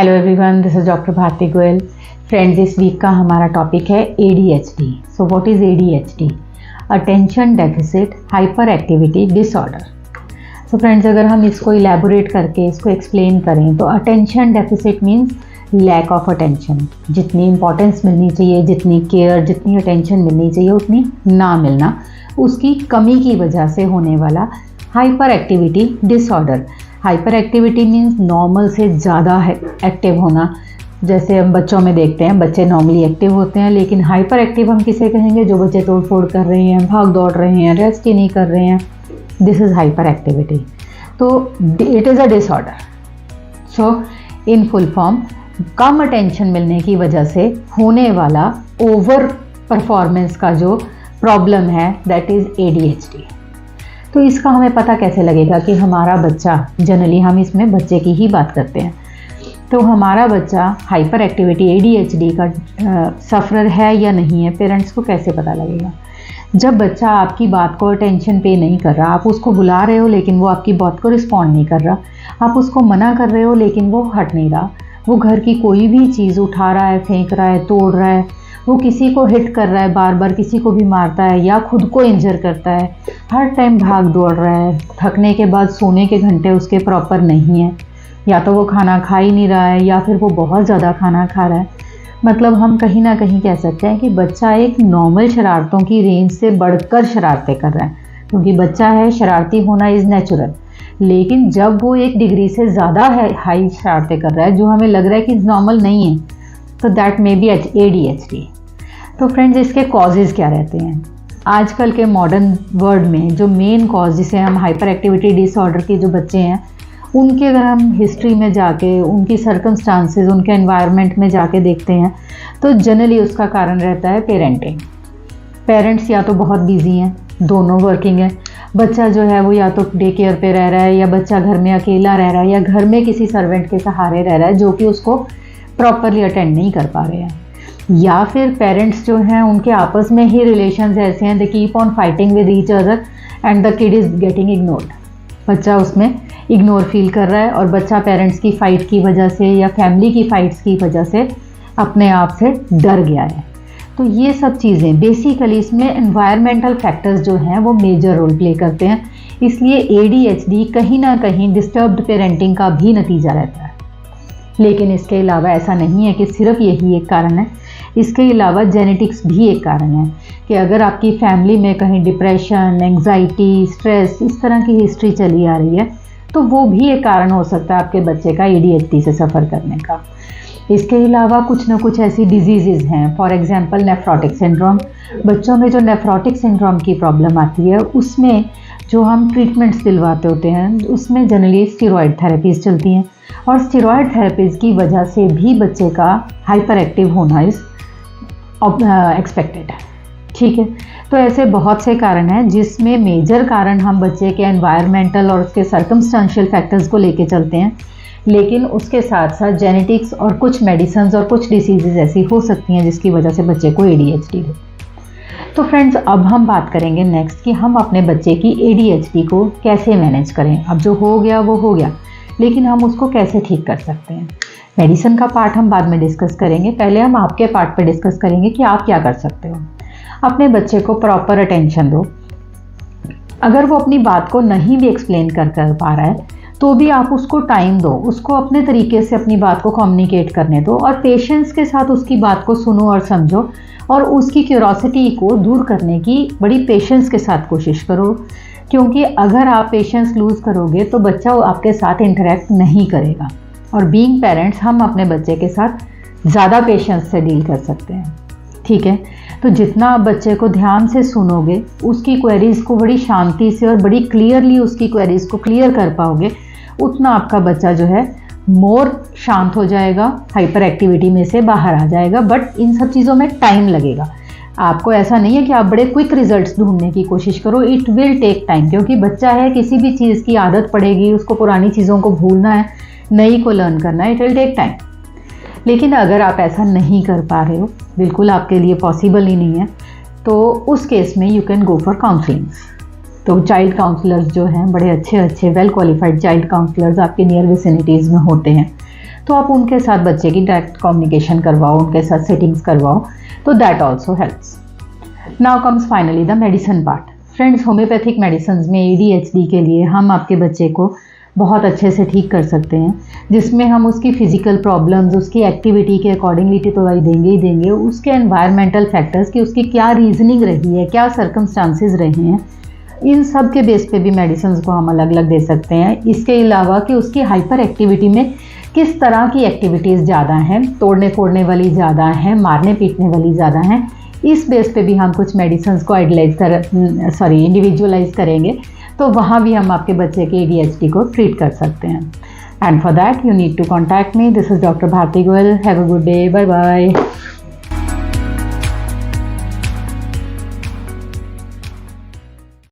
Hello everyone, this is doctor Bharti Goyal. Friends, इस week का हमारा टॉपिक है ADHD। So what is ADHD? Attention deficit hyperactivity disorder. So friends, अगर हम इसको इलेबोरेट करके इसको एक्सप्लेन करें तो attention deficit means lack of attention. जितनी इंपॉर्टेंस मिलनी चाहिए, जितनी केयर, जितनी अटेंशन मिलनी चाहिए उतनी ना मिलना, उसकी कमी की वजह से होने वाला hyper activity disorder. Hyper activity means normal से ज़्यादा एक्टिव होना। जैसे हम बच्चों में देखते हैं, बच्चे नॉर्मली एक्टिव होते हैं, लेकिन हाइपर एक्टिव हम किसे कहेंगे? जो बच्चे तोड़ फोड़ कर रहे हैं, भाग दौड़ रहे हैं, रेस्ट ही नहीं कर रहे हैं, दिस इज़ हाइपर एक्टिविटी। तो it is a disorder. So in full form, come attention मिलने की वजह से होने वाला ओवर परफॉर्मेंस का जो प्रॉब्लम है, दैट इज़ ADHD। तो इसका हमें पता कैसे लगेगा कि हमारा बच्चा, जनरली हम इसमें बच्चे की ही बात करते हैं, तो हमारा बच्चा हाइपर एक्टिविटी ADHD का सफ़रर है या नहीं है, पेरेंट्स को कैसे पता लगेगा? जब बच्चा आपकी बात को अटेंशन पे नहीं कर रहा, आप उसको बुला रहे हो लेकिन वो आपकी बात को रिस्पॉन्ड नहीं कर रहा, आप उसको मना कर रहे हो लेकिन वो हट नहीं रहा, वो घर की कोई भी चीज़ उठा रहा है, फेंक रहा है, तोड़ रहा है, वो किसी को हिट कर रहा है, बार बार किसी को भी मारता है या खुद को इंजर करता है, हर टाइम भाग दौड़ रहा है, थकने के बाद सोने के घंटे उसके प्रॉपर नहीं है, या तो वो खाना खा ही नहीं रहा है या फिर वो बहुत ज़्यादा खाना खा रहा है। मतलब हम कहीं ना कहीं कह सकते हैं कि बच्चा एक नॉर्मल शरारतों की रेंज से बढ़कर शरारतें कर रहा है, क्योंकि बच्चा है, शरारती होना इज़ नेचुरल। लेकिन जब वो एक डिग्री से ज़्यादा हाई शरारतें कर रहा है जो हमें लग रहा है कि नॉर्मल नहीं है, तो दैट मे बी ADHD। तो फ्रेंड्स, इसके कॉजेज़ क्या रहते हैं? आजकल के मॉडर्न वर्ल्ड में जो मेन कॉज, जिसे हम हाइपर एक्टिविटी डिसऑर्डर के जो बच्चे हैं, उनके अगर हम हिस्ट्री में जाके, उनकी सर्कमस्टांसेस, उनके एनवायरनमेंट में जाके देखते हैं, तो जनरली उसका कारण रहता है पेरेंटिंग। पेरेंट्स या तो बहुत बिजी हैं, दोनों वर्किंग है, बच्चा जो है वो या तो डे केयर पे रह रहा है, या बच्चा घर में अकेला रह रहा है, या घर में किसी सर्वेंट के सहारे रह रहा है जो कि उसको प्रॉपरली अटेंड नहीं कर पा रहे हैं, या फिर पेरेंट्स जो हैं उनके आपस में ही रिलेशंस ऐसे हैं, they keep on fighting with each other and the kid is getting ignored. बच्चा उसमें इग्नोर फील कर रहा है और बच्चा पेरेंट्स की फ़ाइट की वजह से या फैमिली की फ़ाइट्स की वजह से अपने आप से डर गया है। तो ये सब चीज़ें बेसिकली इसमें एनवायरमेंटल फैक्टर्स जो हैं वो मेजर रोल प्ले करते हैं। इसलिए ADHD कहीं ना कहीं डिस्टर्ब्ड पेरेंटिंग का भी नतीजा रहता है। लेकिन इसके अलावा ऐसा नहीं है कि सिर्फ यही एक कारण है, इसके अलावा जेनेटिक्स भी एक कारण है कि अगर आपकी फैमिली में कहीं डिप्रेशन, एंग्जाइटी, स्ट्रेस, इस तरह की हिस्ट्री चली आ रही है, तो वो भी एक कारण हो सकता है आपके बच्चे का ADHD से सफ़र करने का। इसके अलावा कुछ ना कुछ ऐसी डिजीज़ हैं, फॉर एग्जांपल नेफ्रोटिक सिंड्रोम। बच्चों में जो नेफ्रोटिक सिंड्रोम की प्रॉब्लम आती है, उसमें जो हम ट्रीटमेंट्स दिलवाते होते हैं, उसमें जनरली स्टेरॉयड थेरेपीज़ चलती हैं, और स्टेरॉयड थेरेपीज़ की वजह से भी बच्चे का हाइपर एक्टिव होना इज़ एक्सपेक्टेड है। ठीक है, तो ऐसे बहुत से कारण हैं जिसमें मेजर कारण हम बच्चे के एनवायरमेंटल और उसके सर्कमस्टेंशियल फैक्टर्स को लेके चलते हैं, लेकिन उसके साथ साथ जेनेटिक्स और कुछ मेडिसिन्स और कुछ डिसीज़ेज़ ऐसी हो सकती हैं जिसकी वजह से बच्चे को ADHD हो। तो फ्रेंड्स, अब हम बात करेंगे नेक्स्ट कि हम अपने बच्चे की ADHD को कैसे मैनेज करें। अब जो हो गया वो हो गया, लेकिन हम उसको कैसे ठीक कर सकते हैं। मेडिसिन का पार्ट हम बाद में डिस्कस करेंगे, पहले हम आपके पार्ट पे डिस्कस करेंगे कि आप क्या कर सकते हो। अपने बच्चे को प्रॉपर अटेंशन दो। अगर वो अपनी बात को नहीं भी एक्सप्लेन कर पा रहा है, तो भी आप उसको टाइम दो, उसको अपने तरीके से अपनी बात को कम्युनिकेट करने दो, और पेशेंस के साथ उसकी बात को सुनो और समझो, और उसकी क्यूरोसिटी को दूर करने की बड़ी पेशेंस के साथ कोशिश करो। क्योंकि अगर आप पेशेंस लूज़ करोगे तो बच्चा आपके साथ इंटरेक्ट नहीं करेगा, और बीइंग पेरेंट्स हम अपने बच्चे के साथ ज़्यादा पेशेंस से डील कर सकते हैं। ठीक है, तो जितना आप बच्चे को ध्यान से सुनोगे, उसकी क्वेरीज़ को बड़ी शांति से और बड़ी क्लियरली उसकी क्वेरीज़ को क्लियर कर पाओगे, उतना आपका बच्चा जो है मोर शांत हो जाएगा, हाइपर एक्टिविटी में से बाहर आ जाएगा। बट इन सब चीज़ों में टाइम लगेगा। आपको ऐसा नहीं है कि आप बड़े क्विक रिजल्ट्स ढूंढने की कोशिश करो, इट विल टेक टाइम, क्योंकि बच्चा है, किसी भी चीज़ की आदत पड़ेगी, उसको पुरानी चीज़ों को भूलना है, नई को लर्न करना है, इट विल टेक टाइम। लेकिन अगर आप ऐसा नहीं कर पा रहे हो, बिल्कुल आपके लिए पॉसिबल ही नहीं है, तो उस केस में you can go for counsellings. तो चाइल्ड काउंसलर्स जो हैं, बड़े अच्छे वेल क्वालिफाइड चाइल्ड काउंसलर्स आपके नियर विसिनिटीज़ में होते हैं, तो आप उनके साथ बच्चे की डायरेक्ट कम्युनिकेशन करवाओ, उनके साथ सेटिंग्स करवाओ, तो that also helps. Now comes finally the medicine part. Friends, homeopathic medicine में ADHD के लिए हम आपके बच्चे को बहुत अच्छे से ठीक कर सकते हैं, जिसमें हम उसकी फिजिकल प्रॉब्लम्स, उसकी एक्टिविटी के अकॉर्डिंगली तो दवाई देंगे ही देंगे, उसके एनवायरमेंटल फैक्टर्स की उसकी क्या रीजनिंग रही है, क्या सर्कमस्टांसेस रहे हैं, इन सब के बेस पे भी मेडिसिन को हम अलग अलग दे सकते हैं। इसके अलावा कि उसकी हाइपर एक्टिविटी में किस तरह की एक्टिविटीज़ ज़्यादा हैं, तोड़ने फोड़ने वाली ज़्यादा हैं, मारने पीटने वाली ज़्यादा हैं, इस बेस पे भी हम कुछ मेडिसिन को इंडिविजुअलाइज करेंगे, तो वहाँ भी हम आपके बच्चे के ADHD को ट्रीट कर सकते हैं। And for that you need to contact me. This is doctor Bharti Goyal. Have a good day. Bye bye.